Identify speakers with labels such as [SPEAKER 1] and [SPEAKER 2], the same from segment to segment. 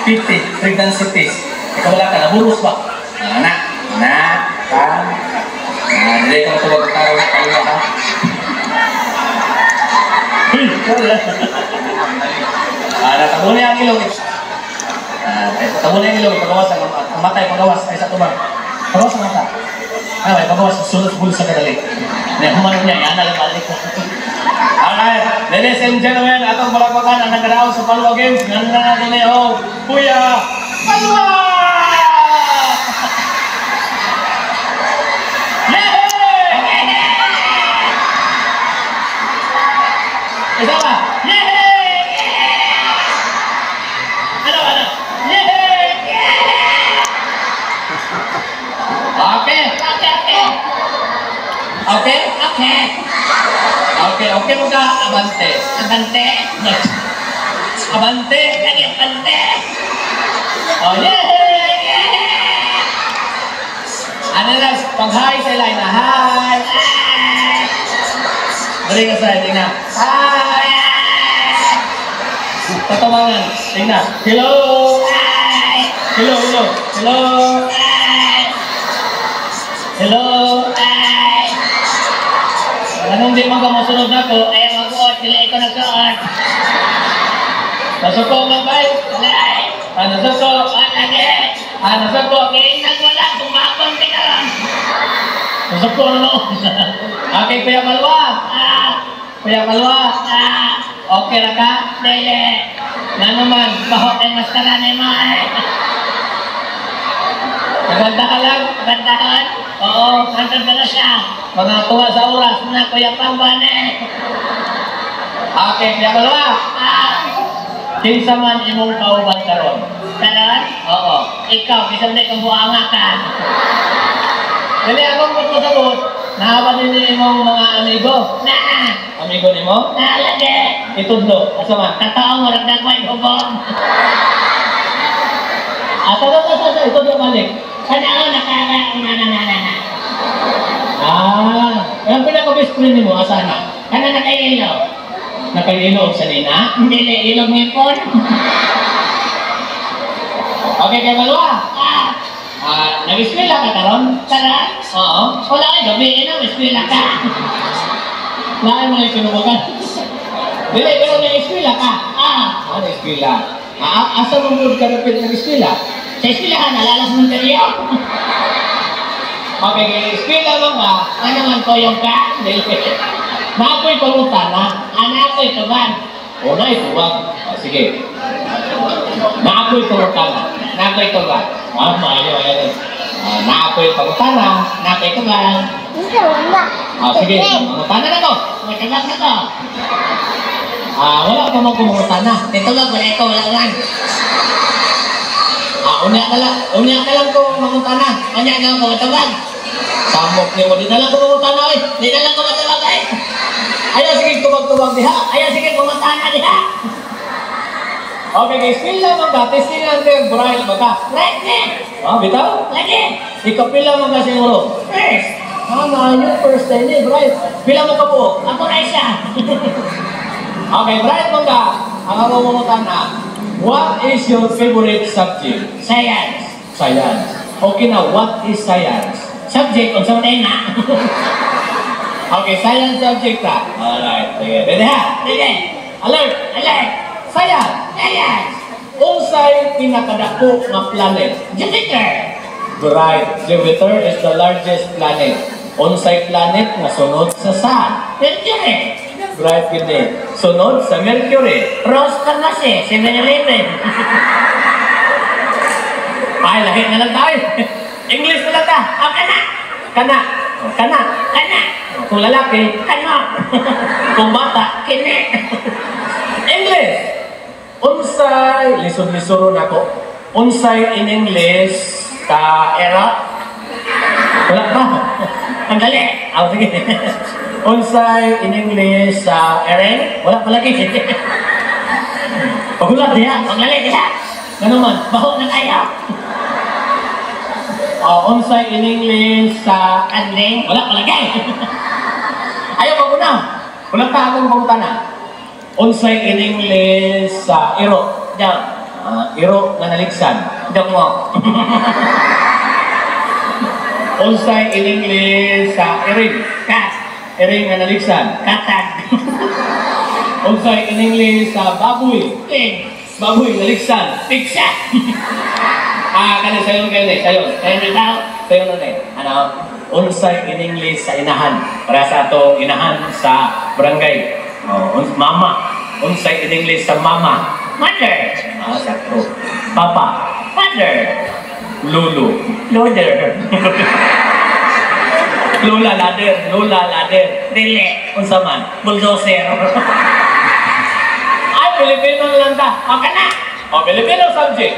[SPEAKER 1] 50, pregnancy test. Ikaw wala ka, naburos ba? Anak, kan. Dili ka matawag ng tao na kaluwa ha. Natabo niya ang ilong. Natabo niya ang ilong, pagawas ang mata, pagawas ay sa tubang. Pagawas ang mata. Ay, pagawas, sunod sa kadali. Humanong niya, yan na balik. Alright, ladies and gentlemen, atong balakbakan ang nagkaraon sa Palua Games. Ngayon na natin eh, Kuya Palua! Isa ba? Yehey! Ano? Yehey! Okay mo ka, abante. Abante? Lagi abante. Oh, yehey! Ano lang, pag-hi sa ilay na, hi! Balik ka sa tingnan. Hi! Tatawangan. Tingnan. Hello! Hi! Hello! Hi! Hello! Hi! Anong di man ka masunod na ko? Ayaw mag-uot. Dili ko nag-uot. Nasuko magbay? Alay! Nasuko? Lagi! Nasuko? Kainan wala. Tumabang ka na lang. Nasuko ano? Okay, Kuya Palua. Kuya Palua. Okay na ka? Dili. Na naman, bahok ay maskara na mo. Maganda ka lang? Magandahan? Oo, maganda na siya. Mga tuwa sa oras na Kuya Palua na. Okay, Kuya Palua. Kinsa man imong kauban karon? Karon? Oo. Ikaw, kisang di kang buanga ka. Dali akong magpasabot. Nahawa din imong mga amigo? Amigo ni mo? Lagi. Itudlo. Asa man? Katao mo, nagdagway hubog. Sa itudlo balik.
[SPEAKER 2] Kanao nakaraon na.
[SPEAKER 1] Ang pinaka-best friend ni mo, asa na?
[SPEAKER 2] Kana nakailo.
[SPEAKER 1] Nakaiilog sa nina?
[SPEAKER 2] Hindi na ilog ngipon.
[SPEAKER 1] Okay, Kuya Palua. Nag-eskwela ka karon?
[SPEAKER 2] Tara?
[SPEAKER 1] Oo.
[SPEAKER 2] Wala kayo, gabihin na, eskwela ka.
[SPEAKER 1] Lain mo lang sinubukan. Dili, pero nag-eskwela ka. Nag-eskwela. Asa mo mo ka nag-eskwela?
[SPEAKER 2] Sa eskwelahan, nalalas mong dariyo.
[SPEAKER 1] Okay, eskwela mo nga.
[SPEAKER 2] Ano man ko yung ka?
[SPEAKER 1] Naapoy pangutana.
[SPEAKER 2] Anak ko ito ba?
[SPEAKER 1] Una ito ba? Sige. Naapoy pangutana. Naapoy ito ba? Maayo. Naapoy pangutana. Naapoy ito ba? Sige, pangutana na to.
[SPEAKER 2] Matagap na to.
[SPEAKER 1] Wala ka mong pangutana.
[SPEAKER 2] Ito ba? Wala ikaw, wala lang.
[SPEAKER 1] Unya ka lang kung pangutana.
[SPEAKER 2] Unya ka lang kung matawag.
[SPEAKER 1] Samok niyo, di na lang kung pangutana eh.
[SPEAKER 2] Di na lang kung matawag eh.
[SPEAKER 1] Ayaw, sige, tubag-tubag diha.
[SPEAKER 2] Ayaw, sige, pumuntahan na diha.
[SPEAKER 1] Okay, guys, pila man ka. Testing natin, Brian, baka.
[SPEAKER 2] Right,
[SPEAKER 1] Bitaw?
[SPEAKER 2] lagi.
[SPEAKER 1] Ikaw pila man ka siguro.
[SPEAKER 2] First.
[SPEAKER 1] Yun, first time eh, Brian. Pila mo ka po?
[SPEAKER 2] Ako na isa.
[SPEAKER 1] Okay, Brian, man ka. Ang mamumutan na. What is your favorite subject?
[SPEAKER 2] Science.
[SPEAKER 1] Science. Okay na, what is science?
[SPEAKER 2] Subject, kung saan tayo na.
[SPEAKER 1] Okay, science subject ka. Alright, sige. Ready ha?
[SPEAKER 2] Sige.
[SPEAKER 1] Alert! Science!
[SPEAKER 2] Science.
[SPEAKER 1] Unsay pinakadako nga planet?
[SPEAKER 2] Jupiter.
[SPEAKER 1] Right. Jupiter is the largest planet. Unsay planet nga sunod sa Sun?
[SPEAKER 2] Mercury.
[SPEAKER 1] Right, gini. Sunod sa Mercury.
[SPEAKER 2] Rose Pharmacy, 7-Eleven.
[SPEAKER 1] Ay, lahi na lang tayo. English na lang ta.
[SPEAKER 2] Kana.
[SPEAKER 1] Kana. Kung lalaki,
[SPEAKER 2] Kano.
[SPEAKER 1] kung bata,
[SPEAKER 2] Kini.
[SPEAKER 1] English. Unsay, lisod-lisod ako. Unsay in English ka era? Wala pa.
[SPEAKER 2] Ang dali.
[SPEAKER 1] Sige. Unsay in English sa eren? Wala pa lagi. Pagulat diha.
[SPEAKER 2] Paglalit diha.
[SPEAKER 1] Ano man?
[SPEAKER 2] Baho na kayo.
[SPEAKER 1] Unsay in English sa
[SPEAKER 2] Adling.
[SPEAKER 1] wala pa lagi. Ayaw maguna. Wala ka akong pangutana. Unsay in English sa iro?
[SPEAKER 2] Daw.
[SPEAKER 1] iro nga naligsan.
[SPEAKER 2] Dungo.
[SPEAKER 1] Unsay in English sa iring.
[SPEAKER 2] Kat.
[SPEAKER 1] Iring nga naligsan.
[SPEAKER 2] Katag.
[SPEAKER 1] Unsay in English sa baboy.
[SPEAKER 2] Pig.
[SPEAKER 1] Baboy naligsan.
[SPEAKER 2] Pigsa.
[SPEAKER 1] Kani sayon kayo ni, sayon.
[SPEAKER 2] Kaya na daw.
[SPEAKER 1] Sayon na ni. Unsay in English sa inahan. Para sa ato inahan sa barangay. Mama. Unsay in English sa mama.
[SPEAKER 2] Mother.
[SPEAKER 1] Sakto. Papa.
[SPEAKER 2] Father.
[SPEAKER 1] Lulu.
[SPEAKER 2] Loader.
[SPEAKER 1] Lola ladder. Lola ladder.
[SPEAKER 2] Dili.
[SPEAKER 1] Unsa man?
[SPEAKER 2] Bulldozer.
[SPEAKER 1] Ay, Pilipino na lang ta.
[SPEAKER 2] O ka na.
[SPEAKER 1] Filipino subject.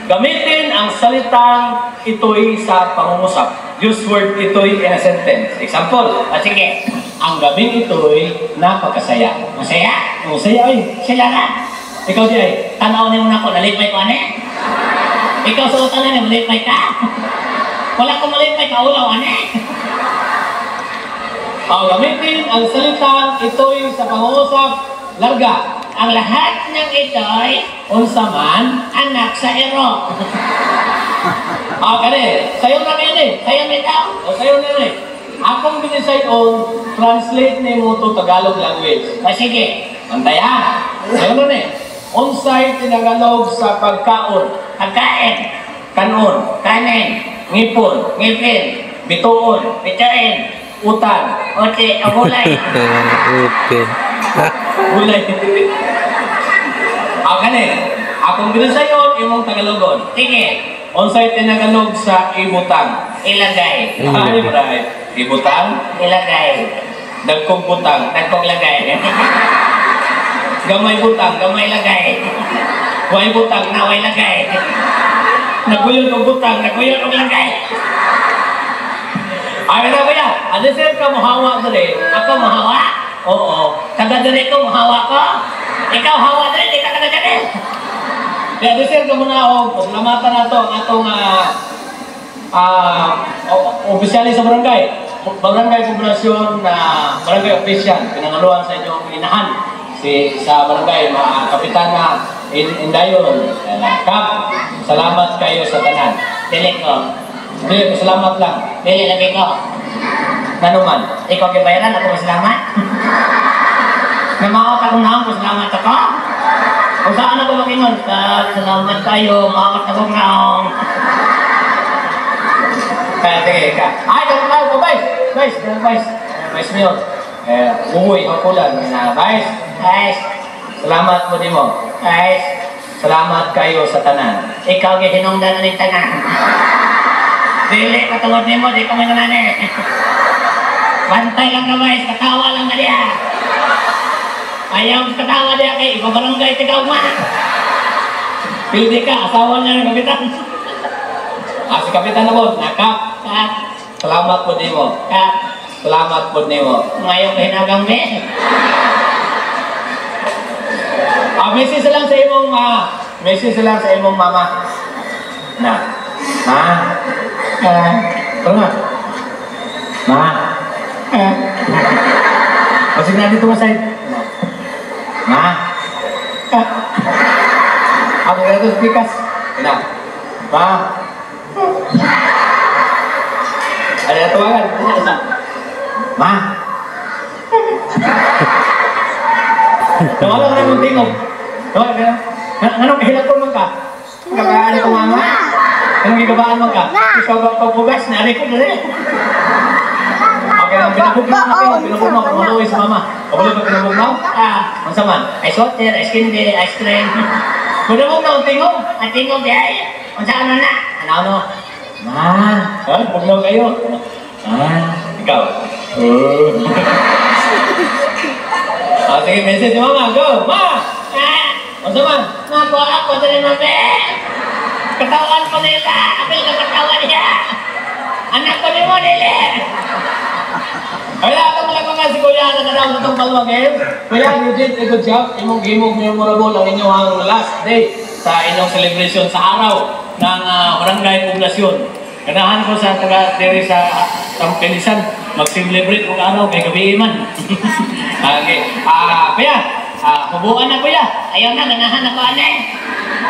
[SPEAKER 1] Gamitin ang salitang ito'y sa pangungusap. Use word ito'y in a sentence. Example.
[SPEAKER 2] O sige.
[SPEAKER 1] Ang gabing ito'y napakasaya.
[SPEAKER 2] Masaya.
[SPEAKER 1] Masaya ay.
[SPEAKER 2] Sila na.
[SPEAKER 1] Ikaw di ay.
[SPEAKER 2] Tanaw niyo na ako. Nalipay ko, ane. Ikaw suotan na niya. Malipay ka. Wala ko malipay ka. Ulaw, ane.
[SPEAKER 1] Ang gamitin ang salitang ito'y sa pangungusap. Larga.
[SPEAKER 2] Ang lahat ng ito'y
[SPEAKER 1] Unsa man.
[SPEAKER 2] anak sa ero.
[SPEAKER 1] Kani. Sayo na kayo ni.
[SPEAKER 2] Kayo may daw.
[SPEAKER 1] O sayo na ni. Akong binisay on translate ni mo to Tagalog language.
[SPEAKER 2] O sige.
[SPEAKER 1] Antay ha. Sayo na ni. Unsay tinagalog sa pagkaon.
[SPEAKER 2] Pagkain.
[SPEAKER 1] Kanon.
[SPEAKER 2] Kanin.
[SPEAKER 1] Ngipon.
[SPEAKER 2] Ngipin.
[SPEAKER 1] Bituon.
[SPEAKER 2] Pitain.
[SPEAKER 1] Utan.
[SPEAKER 2] Ote. Agulay.
[SPEAKER 3] Okay.
[SPEAKER 1] Gulay. Kani. Akong binisay on imong Tagalogon.
[SPEAKER 2] Sige.
[SPEAKER 1] Unsay tinagalog sa ibutang.
[SPEAKER 2] Ilagay.
[SPEAKER 1] Ay, right. Ibutang.
[SPEAKER 2] Ilagay.
[SPEAKER 1] Dagkong butang.
[SPEAKER 2] Dagkog lagay.
[SPEAKER 1] Gamay butang.
[SPEAKER 2] Gamay lagay.
[SPEAKER 1] Way butang.
[SPEAKER 2] Naway lagay.
[SPEAKER 1] Naguyod og butang.
[SPEAKER 2] Naguyod og lagay.
[SPEAKER 1] Ay, na ba yan? Ano sir ka muhawa dali?
[SPEAKER 2] Ako mahawa.
[SPEAKER 1] Oo.
[SPEAKER 2] Taga diri ko mahawa ko. Ikaw hawa diri, di ka taga diri.
[SPEAKER 1] Kaya ano sir ka muna o lamatan na to ang atong opisyali sa barangay. Barangay Poblasyon na barangay official. Pinangaluan sa inyong inahan. Sa barangay, mga kapitana Indayon. Kap, salamat kayo sa tanan.
[SPEAKER 2] Dili ko.
[SPEAKER 1] Hindi, salamat lang.
[SPEAKER 2] Dili lagi ko.
[SPEAKER 1] Nanuman.
[SPEAKER 2] Ikaw gibayaran ako masalamat. Namaot akong naong masalamat ako. Kung saan ako makingon, salamat kayo, maot akong naong.
[SPEAKER 1] Kaya sige ka. Ay, ganun tayo. Vice Mayor. Uwi, hakulan. Vice.
[SPEAKER 2] Guys,
[SPEAKER 1] Salamat mo din mo.
[SPEAKER 2] guys,
[SPEAKER 1] Salamat kayo sa tanan.
[SPEAKER 2] ikaw gihinungdan ng tanan. Dili, katungod ni mo, di ka mananani. Bantay lang ka, guys, katawa lang na diya. Ayaw katawa diya kay ibabarangay tigaw man.
[SPEAKER 1] Pildi ka, asawa niya ng kapitan. Si kapitan na po, nakap.
[SPEAKER 2] Kat,
[SPEAKER 1] Salamat po din mo.
[SPEAKER 2] kat,
[SPEAKER 1] Salamat po din mo.
[SPEAKER 2] ngayon hinagang be.
[SPEAKER 1] Message lang sa imong message lang sa imong mama. Na. Ma. Tara nga. Ma. Masig na dito masay. Ma. Ako na ito speakers. Na. Ma. Ano na tuwagan? Ma. Tawala ka na mong tingog. Tawala ka na. Anong kahilapon man ka? Gabaan ko mama? Anong gigabaan man ka? Ikaw ba pagbugas? Nari ko na rin. Okay lang, pinabugnaw na kayo. Pinabugnaw ka maluwi sa mama. Pabuloy ba pinabugnaw? Ang saman?
[SPEAKER 2] Ice water, ice candy, ice cream.
[SPEAKER 1] Pinabugnaw ang tingog.
[SPEAKER 2] Ang tingog di ay, kung saan na.
[SPEAKER 1] Ano? Ma. Bugnaw kayo. Ikaw. Sige, message si mama. Go! Ma! Ang saman?
[SPEAKER 2] Nakuha ako din mo be. Katawan ko nila. Apil ka katawan niya. Anak ko ni mo nila.
[SPEAKER 1] Kaya ako talaga nga si Kuya na naraw sa itong Palma Game. Kuya, you did a good job. Imong game of memorable ang inyong last day sa inyong celebration sa araw ng Barangay Poblasyon. Ganahan ko sa taga-diri sa Tampilisan mag-celebrate kung araw kay gabi man. Okay. Kuya, Hubuan na kuya.
[SPEAKER 2] Ayaw na, ganahan na ko anay.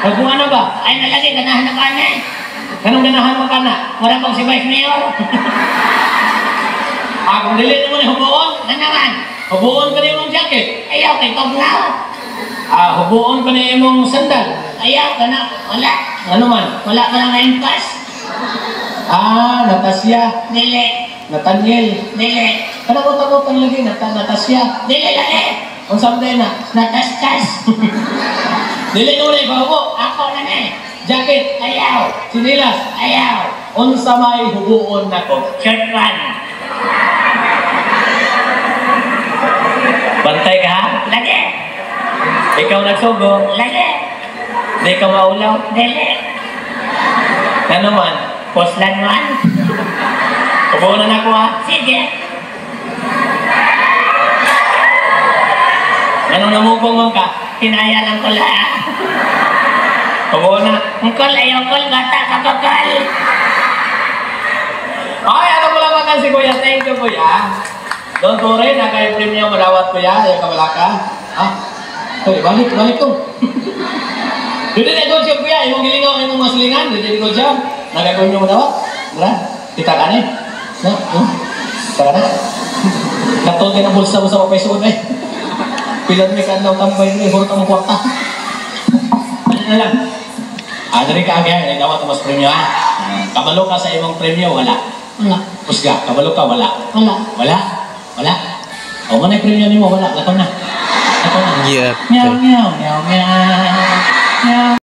[SPEAKER 1] Hubuan na ba?
[SPEAKER 2] Ay nalagi, ganahan na ko anay.
[SPEAKER 1] Ganong ganahan mo ka na?
[SPEAKER 2] Wala pang si Vice Mayor.
[SPEAKER 1] Kung dili mo na hubuon,
[SPEAKER 2] Ganahan.
[SPEAKER 1] hubuon ka na yung jacket.
[SPEAKER 2] Ayaw kay Tognaw.
[SPEAKER 1] Hubuon ka na yung sandal.
[SPEAKER 2] Ayaw, gana. Wala.
[SPEAKER 1] Ano man?
[SPEAKER 2] Wala ka lang ngayong pas.
[SPEAKER 1] Natasya.
[SPEAKER 2] Dili.
[SPEAKER 1] Nathaniel.
[SPEAKER 2] Dili.
[SPEAKER 1] Kanang kang lagi, Natasya.
[SPEAKER 2] Dili lagi.
[SPEAKER 1] Kung saan tayo na?
[SPEAKER 2] Natastas.
[SPEAKER 1] Dili mo na ipahubo.
[SPEAKER 2] Ako na na.
[SPEAKER 1] Jacket.
[SPEAKER 2] Ayaw.
[SPEAKER 1] Sinilas.
[SPEAKER 2] Ayaw.
[SPEAKER 1] Unsa may hubuon na ko.
[SPEAKER 2] Short one.
[SPEAKER 1] Bantay ka ha?
[SPEAKER 2] Lagi.
[SPEAKER 1] Ikaw nagsugo.
[SPEAKER 2] Lagi.
[SPEAKER 1] Di ka maulaw.
[SPEAKER 2] Dili.
[SPEAKER 1] Ano man?
[SPEAKER 2] Poslan man.
[SPEAKER 1] Hubuon na ako ha?
[SPEAKER 2] Sige.
[SPEAKER 1] Anong namugong mo ka?
[SPEAKER 2] Kinaya lang ko lang.
[SPEAKER 1] Hubuon na.
[SPEAKER 2] Angkol, ayaw kol. Bata ka pa kol.
[SPEAKER 1] Okay, ano mo lang makan si Kuya. Thank you, Kuya. Don't worry, naka-premium madawat, Kuya. Ayaw ka wala ka. Balik ko. Dito na good job, Kuya. Imong gilingaw, imong masilingan. Dito na good job. Naka-premium madawat. Mara, kita ka na eh. Tara na. Katol ka ng bulsa mo sa papaisuod eh. Pilan may kandaw tambay ni hurot ang kwarta. Ano lang? Dari ka agad, dawat mas premium ha. Kabalo ka sa imong premium, wala.
[SPEAKER 2] Wala.
[SPEAKER 1] Pusga, kabalo ka, wala.
[SPEAKER 2] Wala.
[SPEAKER 1] Wala? Wala? O man ay premium nimo, wala. Lakaw na.
[SPEAKER 3] Yeah.
[SPEAKER 1] Meow, meow, meow, meow. Meow.